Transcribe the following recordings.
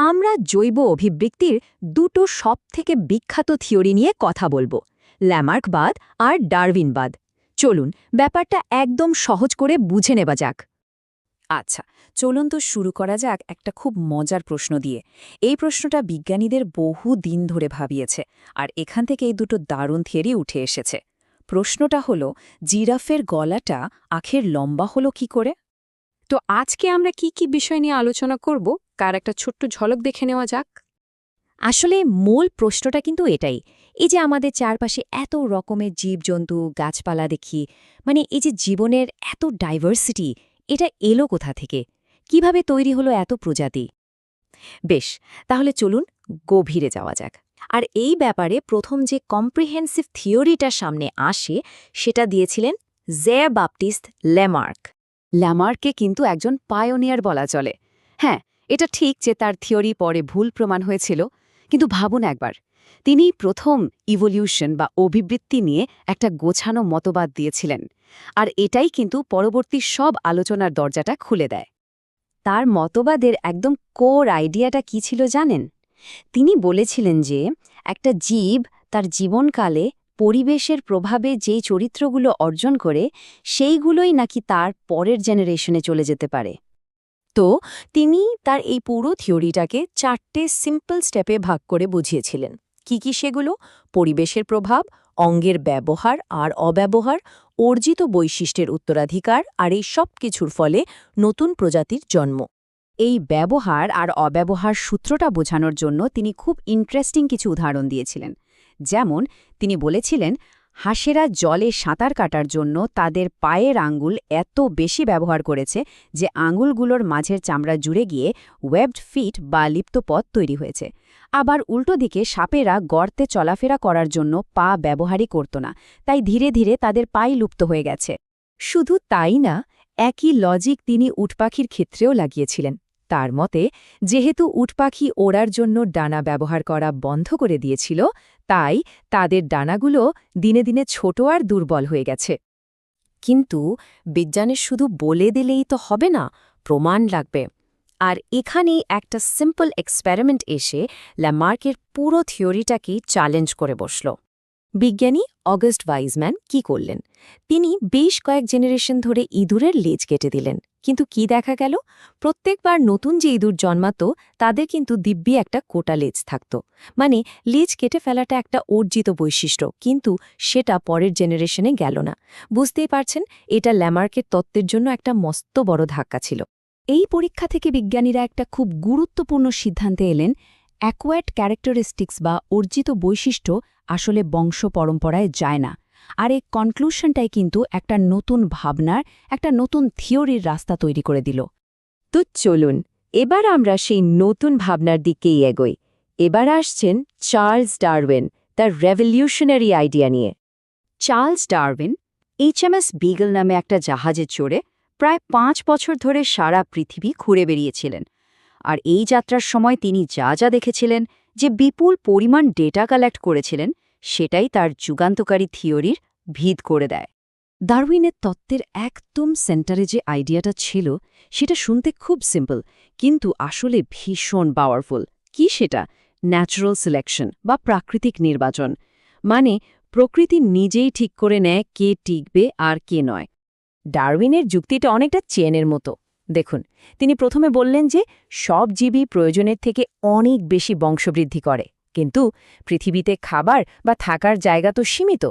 আমরা জৈব অভিব্যক্তির দুটো সবথেকে বিখ্যাত থিওরি নিয়ে কথা বলবো, ল্যামার্কবাদ আর ডারউইনবাদ। চলুন ব্যাপারটা একদম সহজ করে বুঝে নেওয়া যাক। আচ্ছা, চলুন তো শুরু করা যাক একটা খুব মজার প্রশ্ন দিয়ে। এই প্রশ্নটা বিজ্ঞানীদের বহু দিন ধরে ভাবিয়েছে, আর এখান থেকে এই দুটো দারুণ থিওরি উঠে এসেছে। প্রশ্নটা হলো, জিরাফের গলাটা আখের লম্বা হলো কি করে? তো আজকে আমরা কি কি বিষয় নিয়ে আলোচনা করব, কার একটা ছোট্ট ঝলক দেখে নেওয়া যাক। আসলে মূল প্রশ্নটা কিন্তু এটাই, এই যে আমাদের চারপাশে এত রকমের জীবজন্তু গাছপালা দেখি, এই যে জীবনের এত ডাইভার্সিটি, এটা এলো কোথা থেকে? কিভাবে তৈরি হলো এত প্রজাতি? বেশ, তাহলে চলুন গভীরে যাওয়া যাক। আর এই ব্যাপারে প্রথম যে কম্প্রিহেন্সিভ থিওরিটা সামনে আসে সেটা দিয়েছিলেন জেয়ার বাপ্টিস্ট ল্যামার্ক। ল্যামার্ককে কিন্তু একজন পায়োনিয়ার বলা চলে। হ্যাঁ, এটা ঠিক যে তার থিওরি পরে ভুল প্রমাণ হয়েছিল, কিন্তু ভাবুন একবার, তিনি প্রথম ইভলিউশন বা অভিবৃত্তি নিয়ে একটা গোছানো মতবাদ দিয়েছিলেন, আর এটাই কিন্তু পরবর্তী সব আলোচনার দরজাটা খুলে দেয়। তার মতবাদের একদম কোর আইডিয়াটা কি ছিল জানেন? তিনি বলেছিলেন যে একটা জীব তার জীবনকালে পরিবেশের প্রভাবে যেই চরিত্রগুলো অর্জন করে সেইগুলোই নাকি তার পরের জেনারেশনে চলে যেতে পারে। তো তিনি তার এই পুরো থিওরিটাকে 4টে সিম্পল স্টেপে ভাগ করে বুঝিয়েছিলেন। কি কি সেগুলো? পরিবেশের প্রভাব, অঙ্গের ব্যবহার আর অব্যবহার, অর্জিত বৈশিষ্ট্যের উত্তরাধিকার, আর এই সব কিছুর ফলে নতুন প্রজাতির জন্ম। এই ব্যবহার আর অব্যবহার সূত্রটা বোঝানোর জন্য তিনি খুব ইন্টারেস্টিং কিছু উদাহরণ দিয়েছিলেন। যেমন তিনি বলেছিলেন, হাঁসেরা জলে সাঁতার কাটার জন্য তাদের পায়ের আঙ্গুল এত বেশি ব্যবহার করেছে যে আঙ্গুলগুলোর মাঝের চামড়া জুড়ে গিয়ে ওয়েবড ফিট বা লিপ্তপথ তৈরি হয়েছে। আবার উল্টো দিকে সাপেরা গর্তে চলাফেরা করার জন্য পা ব্যবহারই করত না, তাই ধীরে ধীরে তাদের পাই লুপ্ত হয়ে গেছে। শুধু তাই না, একই লজিক তিনি উটপাখির ক্ষেত্রেও লাগিয়েছিলেন। তার মতে, যেহেতু উটপাখি ওড়ার জন্য ডানা ব্যবহার করা বন্ধ করে দিয়েছিল, তাই তাদের ডানাগুলো দিনে দিনে ছোট আর দুর্বল হয়ে গেছে। কিন্তু বিজ্ঞানের শুধু বলে দিলেই তো হবে না, প্রমাণ লাগবে। আর এখানেই একটা সিম্পল এক্সপেরিমেন্ট এসে ল্যামার্কের পুরো থিওরিটাকেই চ্যালেঞ্জ করে বসল। বিজ্ঞানী অগাস্ট ওয়াইজম্যান কি করলেন? তিনি বেশ কয়েক জেনারেশন ধরে ইঁদুরের লেজ কেটে দিলেন। কিন্তু কি দেখা গেল? প্রত্যেকবার নতুন যে ইঁদুর জন্মাত তাদের কিন্তু দিব্যি একটা কোটা লেজ থাকত। লেজ কেটে ফেলাটা একটা অর্জিত বৈশিষ্ট্য, কিন্তু সেটা পরের জেনারেশনে গেল না। বুঝতেই পারছেন, এটা ল্যামার্কের তত্ত্বের জন্য একটা মস্ত বড় ধাক্কা ছিল। এই পরীক্ষা থেকে বিজ্ঞানীরা একটা খুব গুরুত্বপূর্ণ সিদ্ধান্তে এলেন, অ্যাকোয়ার্ড ক্যারেক্টারিস্টিক্স বা অর্জিত বৈশিষ্ট্য আসলে বংশ পরম্পরায় যায় না। আর এই কনক্লুশনটাই কিন্তু একটা নতুন ভাবনার, একটা নতুন থিওরির রাস্তা তৈরি করে দিল। তো চলুন এবার আমরা সেই নতুন ভাবনার দিকেই এগোই। এবার আসছেন চার্লস ডারউইন তার রেভলিউশনারি আইডিয়া নিয়ে। চার্লস ডারউইন HMS বিগল নামে একটা জাহাজে চড়ে প্রায় 5 বছর ধরে সারা পৃথিবী ঘুরে বেরিয়েছিলেন। আর এই যাত্রার সময় তিনি যা যা দেখেছিলেন, যে বিপুল পরিমাণ ডেটা কালেক্ট করেছিলেন, সেটাই তার যুগান্তকারী থিওরির ভিত করে দেয়। ডারউইনের তত্ত্বের একদম সেন্টারে যে আইডিয়াটা ছিল, সেটা শুনতে খুব সিম্পল, কিন্তু আসলে ভীষণ পাওয়ারফুল। কি সেটা? ন্যাচারাল সিলেকশন বা প্রাকৃতিক নির্বাচন। প্রকৃতি নিজেই ঠিক করে নেয় কে টিকবে আর কে নয়। ডারউইনের যুক্তিটা অনেকটা চেনের মতো। দেখুন, তিনি প্রথমে বললেন যে সব জীবই প্রয়োজনের থেকে অনেক বেশি বংশবৃদ্ধি করে, কিন্তু পৃথিবীতে খাবার বা থাকার জায়গা তো সীমিত।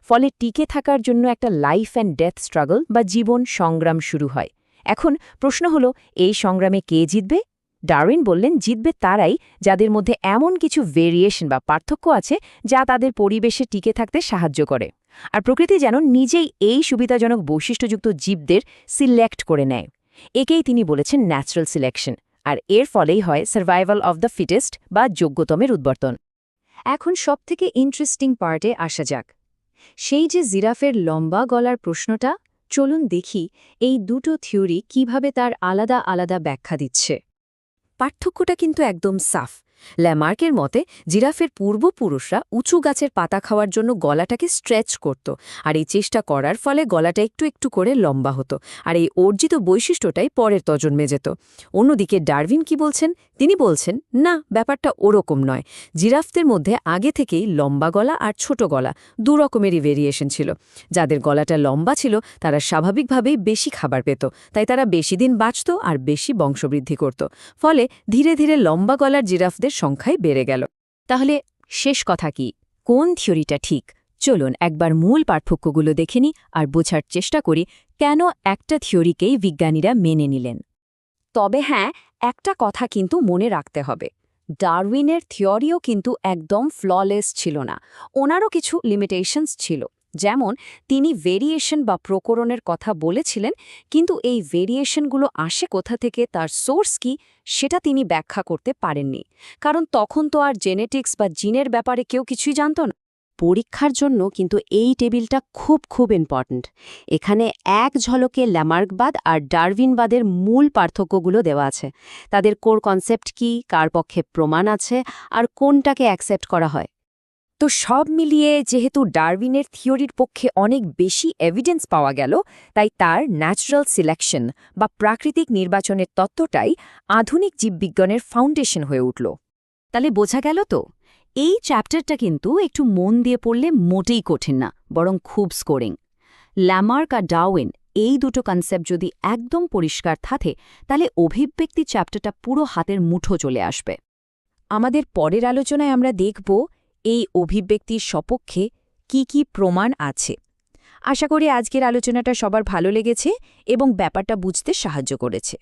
ফলে টিকে থাকার জন্য একটা লাইফ অ্যান্ড ডেথ স্ট্রাগল বা জীবন সংগ্রাম শুরু হয়। এখন প্রশ্ন হলো, এই সংগ্রামে কে জিতবে? ডারউইন বললেন, জিতবে তারাই যাদের মধ্যে এমন কিছু ভেরিয়েশন বা পার্থক্য আছে যা তাদের পরিবেশে টিকে থাকতে সাহায্য করে। আর প্রকৃতি যেন নিজেই এই সুবিধাজনক বৈশিষ্ট্যযুক্ত জীবদের সিলেক্ট করে নেয়। একেই তিনি বলেছেন ন্যাচারাল সিলেকশন, আর এর ফলেই হয় সার্ভাইভাল অফ দ্য ফিটেস্ট বা যোগ্যতমের উদ্বর্তন। এখন সবথেকে ইন্টারেস্টিং পার্টে আসা যাক। সেই যে জিরাফের লম্বা গলার প্রশ্নটা, চলুন দেখি এই দুটো থিওরি কিভাবে তার আলাদা আলাদা ব্যাখ্যা দিচ্ছে। পার্থক্যটা কিন্তু একদম সাফ। ল্যামার্কের মতে জিরাফের পূর্বপুরুষরা উঁচু গাছের পাতা খাওয়ার জন্য গলাটাকে স্ট্রেচ করত, আর এই চেষ্টা করার ফলে গলাটা একটু একটু করে লম্বা হতো, আর এই অর্জিত বৈশিষ্ট্যটাই পরের প্রজন্মে যেত। অন্যদিকে ডারউইন কি বলছেন? তিনি বলছেন, না, ব্যাপারটা ওরকম নয়। জিরাফদের মধ্যে আগে থেকেই লম্বা গলা আর ছোট গলা দুরকমেরই ভেরিয়েশন ছিল। যাদের গলাটা লম্বা ছিল তারা স্বাভাবিকভাবেই বেশি খাবার পেত, তাই তারা বেশি দিন বাঁচত আর বেশি বংশবৃদ্ধি করত। ফলে ধীরে ধীরে লম্বা গলার জিরাফদের সংখ্যাই বেড়ে গেল। তাহলে শেষ কথা কি? কোন থিওরিটা ঠিক? চলুন একবার মূল পার্থক্যগুলো দেখে নিই আর বোঝার চেষ্টা করি কেন একটা থিওরিকেই বিজ্ঞানীরা মেনে নিলেন। তবে হ্যাঁ, একটা কথা কিন্তু মনে রাখতে হবে, ডারউইনের থিওরিও কিন্তু একদম ফ্ললেস ছিল না। ওনারও কিছু লিমিটেশনস ছিল। যেমন তিনি ভেরিয়েশন বা প্রকরণের কথা বলেছিলেন, কিন্তু এই ভেরিয়েশনগুলো আসে কোথা থেকে, তার সোর্স কি, সেটা তিনি ব্যাখ্যা করতে পারেননি। কারণ তখন তো আর জেনেটিক্স বা জিনের ব্যাপারে কেউ কিছুই জানত না। পরীক্ষার জন্য কিন্তু এই টেবিলটা খুব খুব ইম্পর্ট্যান্ট। এখানে এক ঝলকে ল্যামার্কবাদ আর ডারউইনবাদের মূল পার্থক্যগুলো দেওয়া আছে। তাদের কোর কনসেপ্ট কি, কার পক্ষে প্রমাণ আছে, আর কোনটাকে অ্যাকসেপ্ট করা হয়। তো সব মিলিয়ে যেহেতু ডারউইনের থিওরির পক্ষে অনেক বেশি এভিডেন্স পাওয়া গেল, তাই তার ন্যাচারাল সিলেকশন বা প্রাকৃতিক নির্বাচনের তত্ত্বটাই আধুনিক জীববিজ্ঞানের ফাউন্ডেশন হয়ে উঠল। তাহলে বোঝা গেল তো, এই চ্যাপ্টারটা কিন্তু একটু মন দিয়ে পড়লে মোটেই কঠিন না, বরং খুব স্কোরিং। ল্যামার্ক আর ডারউইন এই দুটো কনসেপ্ট যদি একদম পরিষ্কার থাকে, তাহলে অভিব্যক্তি চ্যাপ্টারটা পুরো হাতের মুঠো চলে আসবে। আমাদের পরের আলোচনায় আমরা দেখব এই অভিব্যক্তির সপক্ষে কি কি প্রমাণ আছে। আশা করি আজকের আলোচনাটা সবার ভালো লেগেছে এবং ব্যাপারটা বুঝতে সাহায্য করেছে।